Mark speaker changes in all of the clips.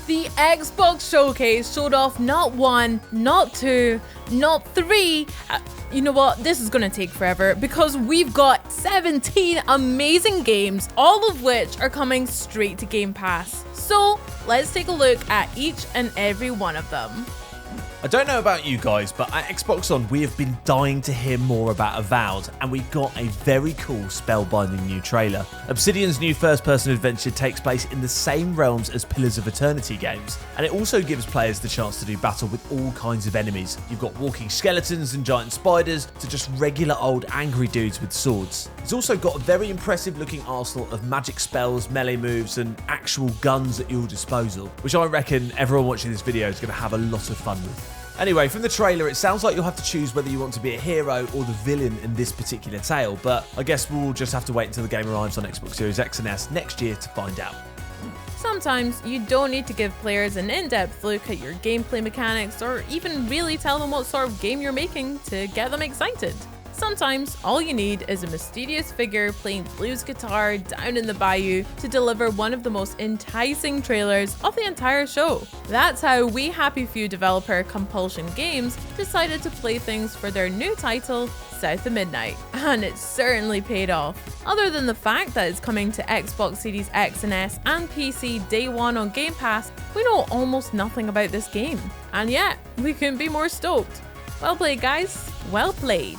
Speaker 1: The Xbox Showcase showed off not one, not two, not three. You know what? This is gonna take forever because we've got 17 amazing games, all of which are coming straight to Game Pass. So let's take a look at each and every one of them.
Speaker 2: I don't know about you guys, but at Xbox On, we have been dying to hear more about Avowed, and we got a very cool spellbinding new trailer. Obsidian's new first-person adventure takes place in the same realms as Pillars of Eternity games, and it also gives players the chance to do battle with all kinds of enemies. You've got walking skeletons and giant spiders, to just regular old angry dudes with swords. It's also got a very impressive-looking arsenal of magic spells, melee moves, and actual guns at your disposal, which I reckon everyone watching this video is going to have a lot of fun with. Anyway, from the trailer, it sounds like you'll have to choose whether you want to be a hero or the villain in this particular tale, but I guess we'll just have to wait until the game arrives on Xbox Series X and S next year to find out.
Speaker 1: Sometimes you don't need to give players an in-depth look at your gameplay mechanics or even really tell them what sort of game you're making to get them excited. Sometimes all you need is a mysterious figure playing blues guitar down in the bayou to deliver one of the most enticing trailers of the entire show. That's how We Happy Few developer Compulsion Games decided to play things for their new title, South of Midnight, and it certainly paid off. Other than the fact that it's coming to Xbox Series X and S and PC day one on Game Pass, we know almost nothing about this game. And yet, we couldn't be more stoked. Well played, guys. Well played.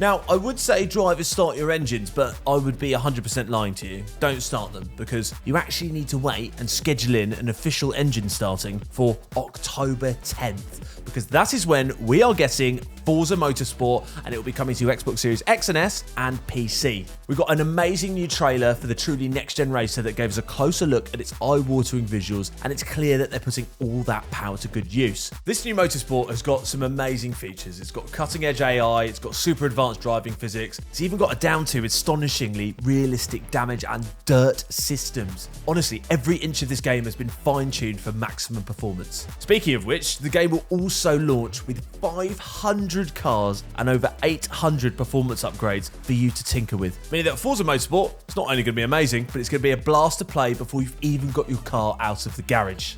Speaker 2: Now, I would say drivers start your engines, but I would be 100% lying to you. Don't start them, because you actually need to wait and schedule in an official engine starting for October 10th, because that is when we are getting Forza Motorsport, and it will be coming to Xbox Series X and S and PC. We've got an amazing new trailer for the truly next-gen racer that gave us a closer look at its eye-watering visuals, and it's clear that they're putting all that power to good use. This new Motorsport has got some amazing features. It's got cutting-edge AI, it's got super advanced driving physics, it's even got a down to astonishingly realistic damage and dirt systems. Honestly, every inch of this game has been fine-tuned for maximum performance. Speaking of which, the game will also launch with 500 cars and over 800 performance upgrades for you to tinker with. Meaning that Forza Motorsport, it's not only going to be amazing, but it's going to be a blast to play before you've even got your car out of the garage.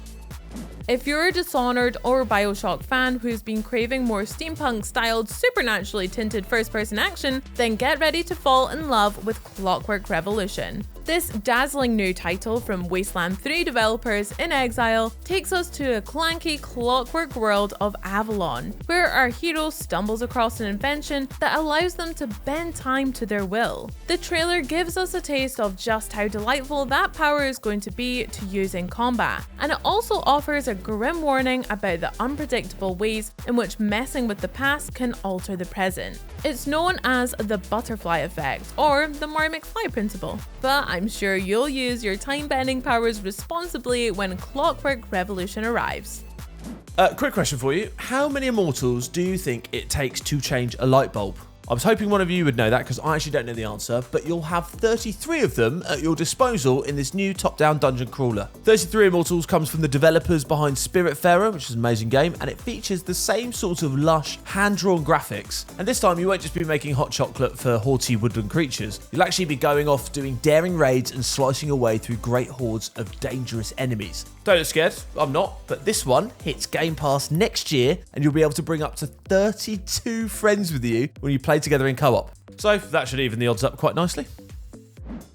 Speaker 1: If you're a Dishonored or Bioshock fan who's been craving more steampunk-styled, supernaturally tinted first-person action, then get ready to fall in love with Clockwork Revolution. This dazzling new title from Wasteland 3 developers In Exile takes us to a clanky clockwork world of Avalon, where our hero stumbles across an invention that allows them to bend time to their will. The trailer gives us a taste of just how delightful that power is going to be to use in combat, and it also offers a grim warning about the unpredictable ways in which messing with the past can alter the present. It's known as the butterfly effect, or the Marty McFly principle, but I'm sure you'll use your time-bending powers responsibly when Clockwork Revolution arrives.
Speaker 2: Quick question for you. How many immortals do you think it takes to change a light bulb? I was hoping one of you would know that because I actually don't know the answer, but you'll have 33 of them at your disposal in this new top-down dungeon crawler. 33 Immortals comes from the developers behind Spiritfarer, which is an amazing game, and it features the same sort of lush, hand-drawn graphics. And this time you won't just be making hot chocolate for haughty woodland creatures, you'll actually be going off doing daring raids and slicing your way through great hordes of dangerous enemies. Don't get scared, I'm not, but this one hits Game Pass next year, and you'll be able to bring up to 32 friends with you when you play together in co-op. So that should even the odds up quite nicely.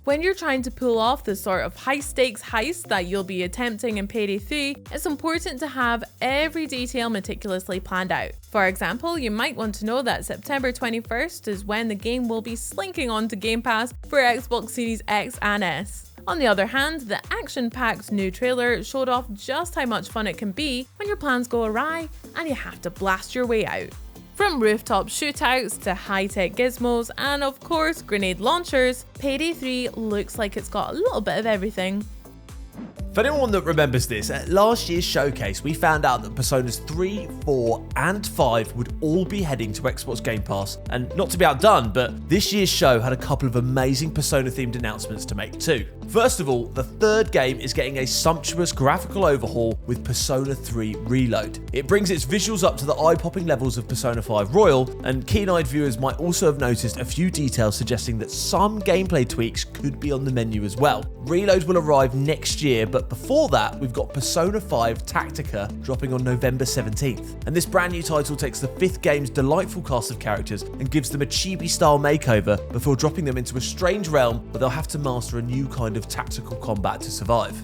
Speaker 1: When you're trying to pull off the sort of high-stakes heist that you'll be attempting in Payday 3, it's important to have every detail meticulously planned out. For example, you might want to know that September 21st is when the game will be slinking onto Game Pass for Xbox Series X and S. On the other hand, the action-packed new trailer showed off just how much fun it can be when your plans go awry and you have to blast your way out. From rooftop shootouts to high-tech gizmos and of course grenade launchers, Payday 3 looks like it's got a little bit of everything.
Speaker 2: For anyone that remembers this, at last year's showcase we found out that Personas 3, 4 and 5 would all be heading to Xbox Game Pass, and not to be outdone, but this year's show had a couple of amazing Persona themed announcements to make too. First of all, the third game is getting a sumptuous graphical overhaul with Persona 3 Reload. It brings its visuals up to the eye-popping levels of Persona 5 Royal, and keen-eyed viewers might also have noticed a few details suggesting that some gameplay tweaks could be on the menu as well. Reload will arrive next year, but But before that, we've got Persona 5 Tactica dropping on November 17th. And this brand new title takes the 5th game's delightful cast of characters and gives them a chibi-style makeover before dropping them into a strange realm where they'll have to master a new kind of tactical combat to survive.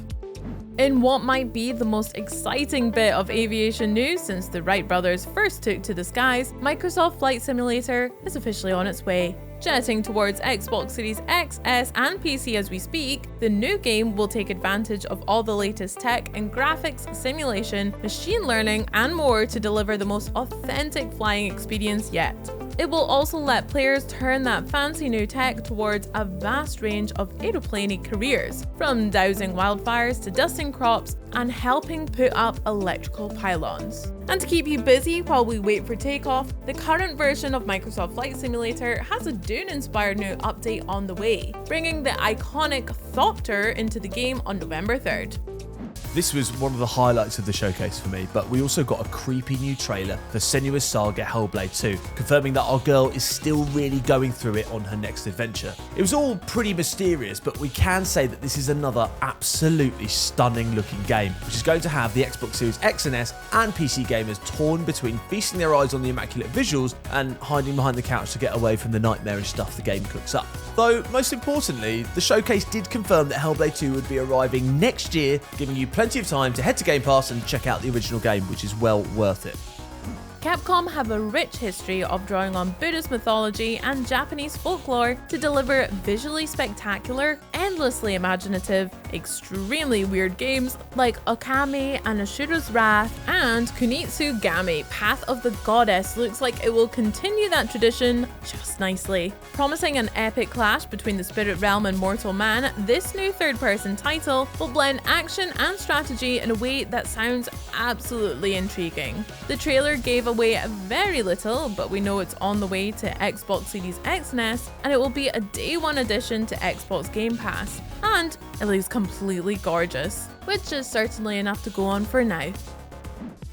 Speaker 1: In what might be the most exciting bit of aviation news since the Wright brothers first took to the skies, Microsoft Flight Simulator is officially on its way. Jetting towards Xbox Series X, S, and PC as we speak, the new game will take advantage of all the latest tech and graphics, simulation, machine learning, and more to deliver the most authentic flying experience yet. It will also let players turn that fancy new tech towards a vast range of aeroplaney careers, from dousing wildfires to dusting crops and helping put up electrical pylons. And to keep you busy while we wait for takeoff, the current version of Microsoft Flight Simulator has a Dune-inspired new update on the way, bringing the iconic Thopter into the game on November 3rd.
Speaker 2: This was one of the highlights of the showcase for me, but we also got a creepy new trailer for Senua's Saga Hellblade 2, confirming that our girl is still really going through it on her next adventure. It was all pretty mysterious, but we can say that this is another absolutely stunning looking game, which is going to have the Xbox Series X and S and PC gamers torn between feasting their eyes on the immaculate visuals and hiding behind the couch to get away from the nightmarish stuff the game cooks up. Though, most importantly, the showcase did confirm that Hellblade 2 would be arriving next year, giving you plenty of time to head to Game Pass and check out the original game, which is well worth it.
Speaker 1: Capcom have a rich history of drawing on Buddhist mythology and Japanese folklore to deliver visually spectacular, endlessly imaginative, extremely weird games like Okami and Ashura's Wrath, and Kunitsu Game, Path of the Goddess looks like it will continue that tradition just nicely. Promising an epic clash between the spirit realm and mortal man, this new third-person title will blend action and strategy in a way that sounds absolutely intriguing. The trailer gave away very little, but we know it's on the way to Xbox Series X and S, and it will be a day one addition to Xbox Game Pass. And it looks completely gorgeous, which is certainly enough to go on for now.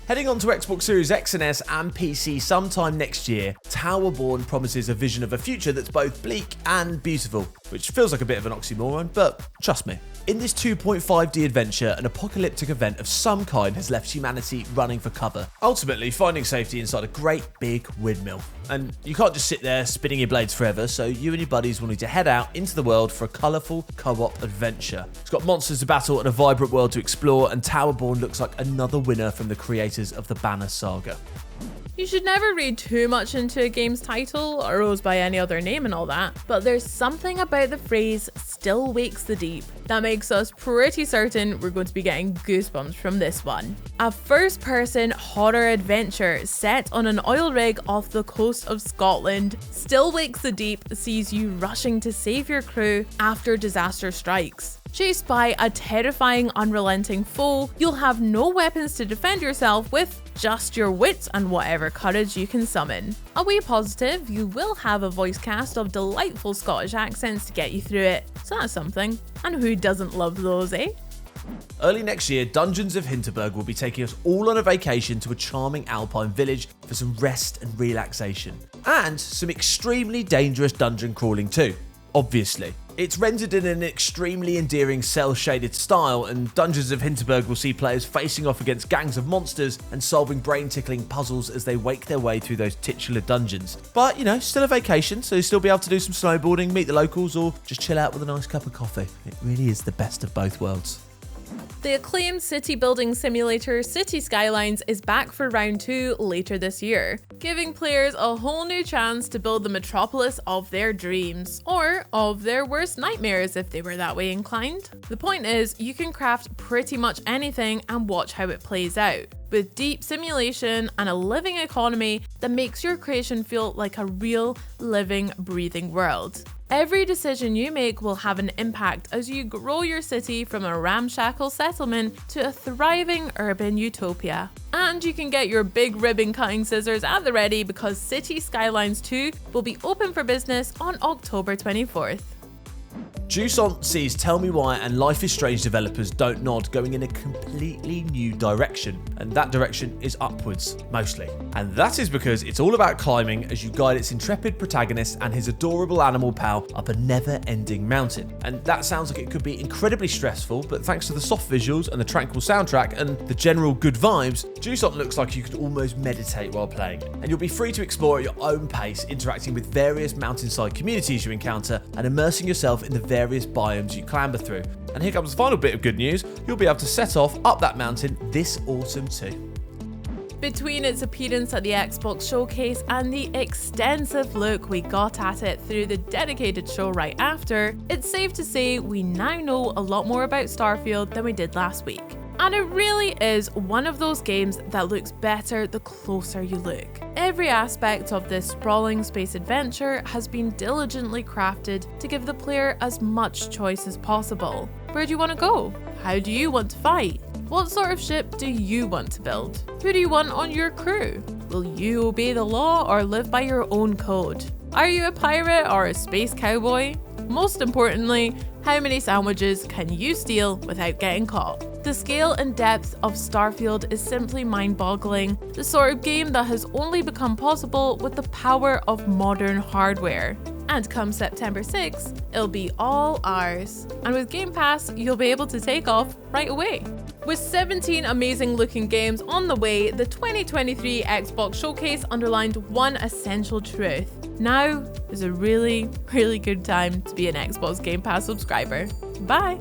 Speaker 2: Heading on to Xbox Series X and S and PC sometime next year, Towerborn promises a vision of a future that's both bleak and beautiful, which feels like a bit of an oxymoron, but trust me. In this 2.5D adventure, an apocalyptic event of some kind has left humanity running for cover, ultimately finding safety inside a great big windmill. And you can't just sit there spinning your blades forever, so you and your buddies will need to head out into the world for a colourful co-op adventure. It's got monsters to battle and a vibrant world to explore, and Towerborn looks like another winner from the creators of the Banner saga.
Speaker 1: You should never read too much into a game's title or goes by any other name and all that, but there's something about the phrase "still wakes the deep" that makes us pretty certain we're going to be getting goosebumps from this one. A first-person horror adventure set on an oil rig off the coast of Scotland, Still Wakes the Deep sees you rushing to save your crew after disaster strikes. Chased by a terrifying, unrelenting foe, you'll have no weapons to defend yourself with, just your wits and whatever courage you can summon. A wee positive, you will have a voice cast of delightful Scottish accents to get you through it, so that's something. And who doesn't love those, eh?
Speaker 2: Early next year, Dungeons of Hinterberg will be taking us all on a vacation to a charming alpine village for some rest and relaxation. And some extremely dangerous dungeon crawling too, obviously. It's rendered in an extremely endearing cel-shaded style, and Dungeons of Hinterberg will see players facing off against gangs of monsters and solving brain-tickling puzzles as they wake their way through those titular dungeons. But, you know, still a vacation, so you'll still be able to do some snowboarding, meet the locals, or just chill out with a nice cup of coffee. It really is the best of both worlds.
Speaker 1: The acclaimed city building simulator City Skylines is back for round 2 later this year, giving players a whole new chance to build the Metropolis of their dreams, or of their worst nightmares if they were that way inclined. The point is, you can craft pretty much anything and watch how it plays out, with deep simulation and a living economy that makes your creation feel like a real, living, breathing world. Every decision you make will have an impact as you grow your city from a ramshackle settlement to a thriving urban utopia. And you can get your big ribbon cutting scissors at the ready because City Skylines 2 will be open for business on October 24th.
Speaker 2: Jusant sees Tell Me Why and Life is Strange developers Don't Nod going in a completely new direction, and that direction is upwards, mostly. And that is because it's all about climbing as you guide its intrepid protagonist and his adorable animal pal up a never-ending mountain. And that sounds like it could be incredibly stressful, but thanks to the soft visuals and the tranquil soundtrack and the general good vibes, Jusant looks like you could almost meditate while playing it. And you'll be free to explore at your own pace, interacting with various mountainside communities you encounter and immersing yourself in the various biomes you clamber through. And here comes the final bit of good news, you'll be able to set off up that mountain this autumn too.
Speaker 1: Between its appearance at the Xbox Showcase and the extensive look we got at it through the dedicated show right after, it's safe to say we now know a lot more about Starfield than we did last week. And it really is one of those games that looks better the closer you look. Every aspect of this sprawling space adventure has been diligently crafted to give the player as much choice as possible. Where do you want to go? How do you want to fight? What sort of ship do you want to build? Who do you want on your crew? Will you obey the law or live by your own code? Are you a pirate or a space cowboy? Most importantly, how many sandwiches can you steal without getting caught? The scale and depth of Starfield is simply mind-boggling, the sort of game that has only become possible with the power of modern hardware. And come September 6th, it'll be all ours. And with Game Pass, you'll be able to take off right away. With 17 amazing looking games on the way, the 2023 Xbox Showcase underlined one essential truth. Now is a really, really good time to be an Xbox Game Pass subscriber. Bye!